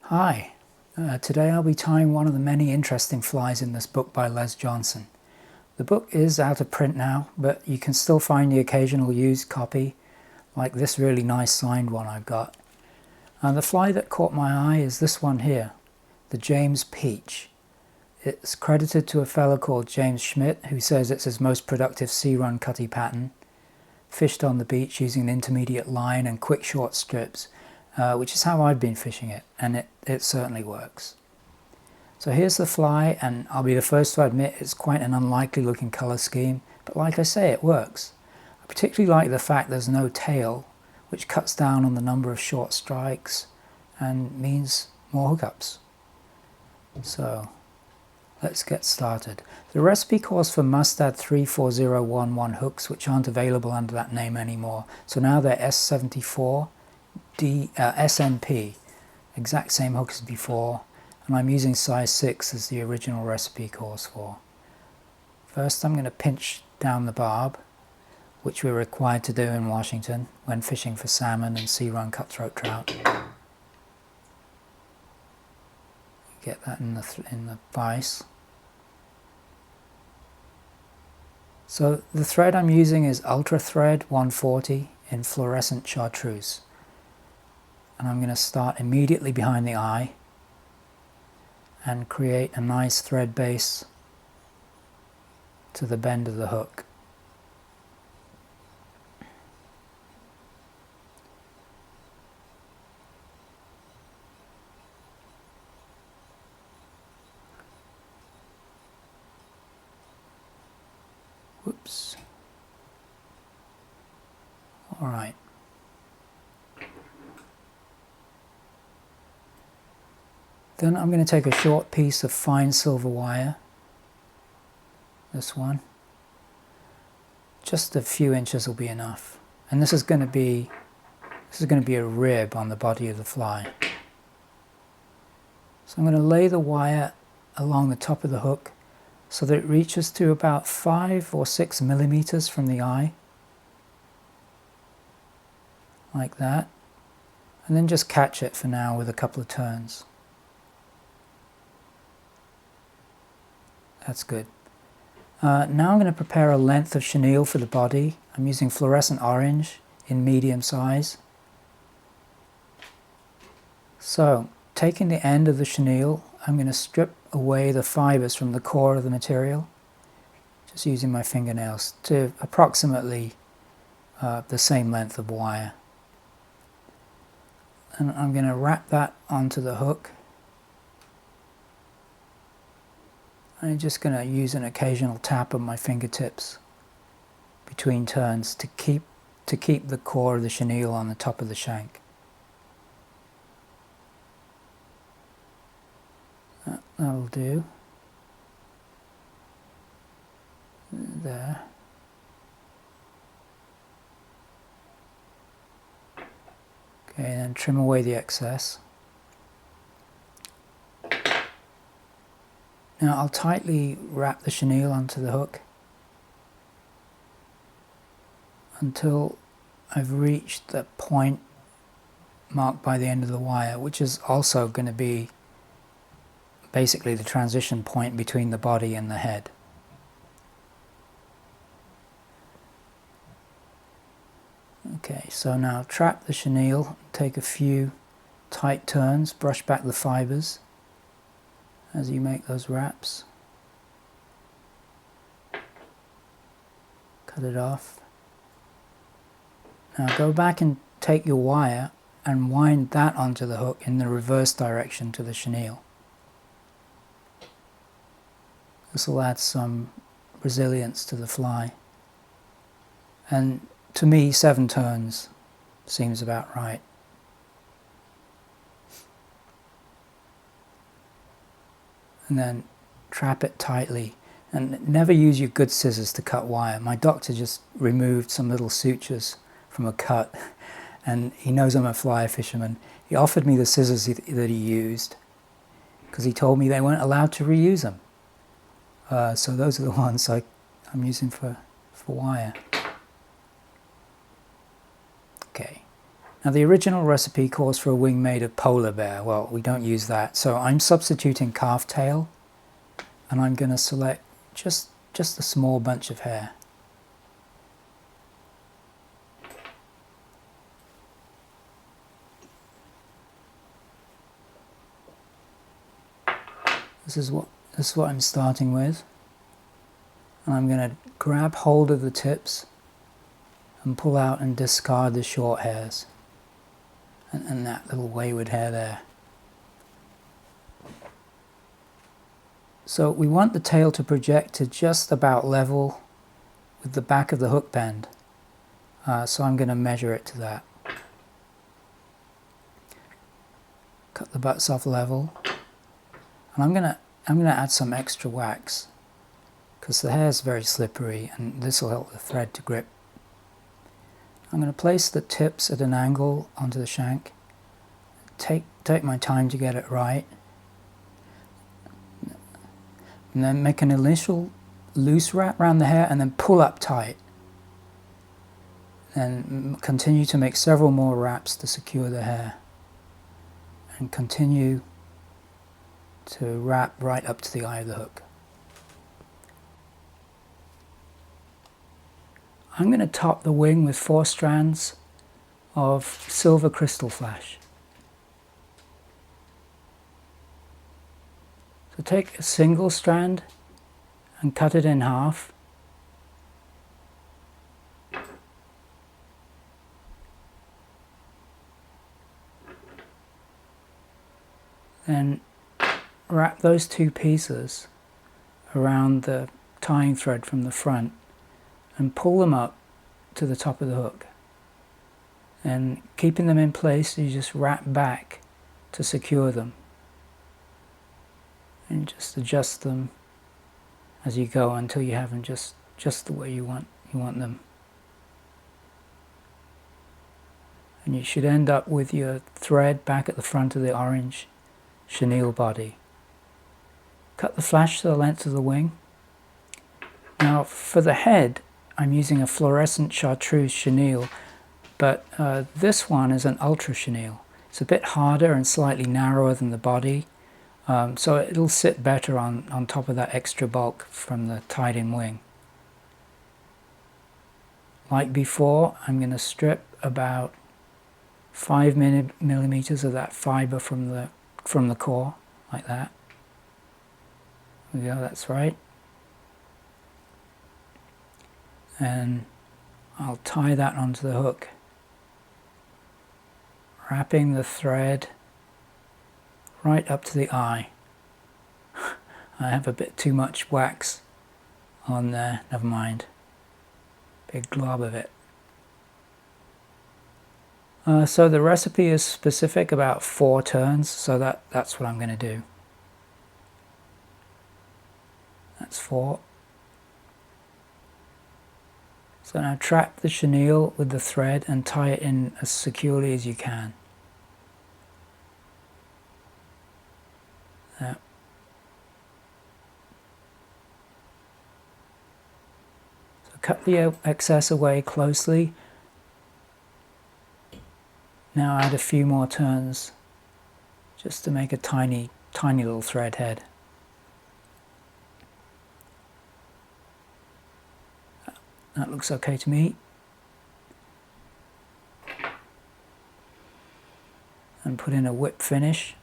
Hi, today I'll be tying one of the many interesting flies in this book by Les Johnson. The book is out of print now, but you can still find the occasional used copy, like this really nice signed one I've got. And the fly that caught my eye is this one here, the James Peach. It's credited to a fellow called James Schmidt, who says it's his most productive sea-run cutty pattern. Fished on the beach using an intermediate line and quick short strips, which is how I've been fishing it, and it certainly works. So here's the fly, and I'll be the first to admit it's quite an unlikely looking colour scheme, but like I say, it works. I particularly like the fact there's no tail, which cuts down on the number of short strikes and means more hookups. So let's get started. The recipe calls for Mustad 34011 hooks, which aren't available under that name anymore, so now they're S74 SNP, exact same hook as before, and I'm using size 6 as the original recipe calls for. First I'm going to pinch down the barb, which we're required to do in Washington when fishing for salmon and sea-run cutthroat trout. Get that in the vise. So the thread I'm using is Ultra Thread 140 in fluorescent chartreuse. And I'm going to start immediately behind the eye and create a nice thread base to the bend of the hook. Whoops. All right. Then I'm going to take a short piece of fine silver wire, this one. Just a few inches will be enough. And this is going to be a rib on the body of the fly. So I'm going to lay the wire along the top of the hook so that it reaches to about 5 or 6 millimeters from the eye. Like that. And then just catch it for now with a couple of turns. That's good. Now I'm going to prepare a length of chenille for the body. I'm using fluorescent orange in medium size. So, taking the end of the chenille, I'm going to strip away the fibers from the core of the material, just using my fingernails to approximately the same length of wire. And I'm going to wrap that onto the hook. I'm just going to use an occasional tap of my fingertips between turns to keep the core of the chenille on the top of the shank. That'll do. There. Okay, then trim away the excess. Now I'll tightly wrap the chenille onto the hook until I've reached the point marked by the end of the wire, which is also going to be basically the transition point between the body and the head. Okay, so now trap the chenille, take a few tight turns, brush back the fibers as you make those wraps. Cut it off. Now go back and take your wire and wind that onto the hook in the reverse direction to the chenille. This will add some resilience to the fly. And to me, 7 turns seems about right. And then trap it tightly, and never use your good scissors to cut wire. My doctor just removed some little sutures from a cut, and he knows I'm a fly fisherman. He offered me the scissors that he used because he told me they weren't allowed to reuse them. So those are the ones I'm using for wire. Okay, Now the original recipe calls for a wing made of polar bear. Well, we don't use that, so I'm substituting calf tail, and I'm going to select just a small bunch of hair. This is what I'm starting with, and I'm going to grab hold of the tips and pull out and discard the short hairs and that little wayward hair there. So we want the tail to project to just about level with the back of the hook bend, so I'm going to measure it to that. Cut the butts off level, and I'm going to add some extra wax because the hair is very slippery and this will help the thread to grip. I'm going to place the tips at an angle onto the shank. Take my time to get it right. And then make an initial loose wrap around the hair and then pull up tight. Then continue to make several more wraps to secure the hair. And continue to wrap right up to the eye of the hook. I'm going to top the wing with 4 strands of silver crystal flash. So take a single strand and cut it in half. Then wrap those 2 pieces around the tying thread from the front and pull them up to the top of the hook. And keeping them in place, you just wrap back to secure them. And just adjust them as you go until you have them just the way you want them. And you should end up with your thread back at the front of the orange chenille body. Cut the flash to the length of the wing. Now for the head, I'm using a fluorescent chartreuse chenille, but this one is an ultra chenille. It's a bit harder and slightly narrower than the body, so it'll sit better on top of that extra bulk from the tied-in wing. Like before, I'm going to strip about 5 millimeters of that fiber from the core, like that. There we go, that's right. And I'll tie that onto the hook, wrapping the thread right up to the eye. I have a bit too much wax on there, never mind. Big glob of it. So the recipe is specific about 4 turns, so that's what I'm going to do. That's 4. So now trap the chenille with the thread and tie it in as securely as you can. There. So cut the excess away closely. Now add a few more turns just to make a tiny little thread head. That looks okay to me. And put in a whip finish.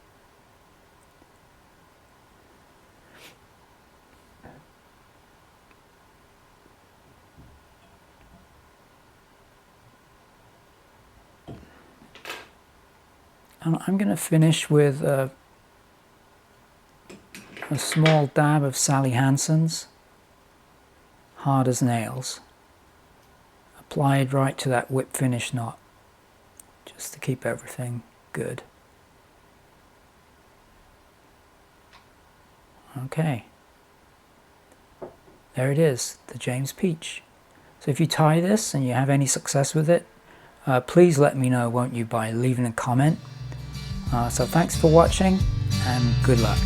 And I'm going to finish with a small dab of Sally Hansen's, hard as nails, applied right to that whip finish knot, just to keep everything good. Okay, there it is, the James Peach. So if you tie this and you have any success with it, please let me know, won't you, by leaving a comment. So thanks for watching and good luck.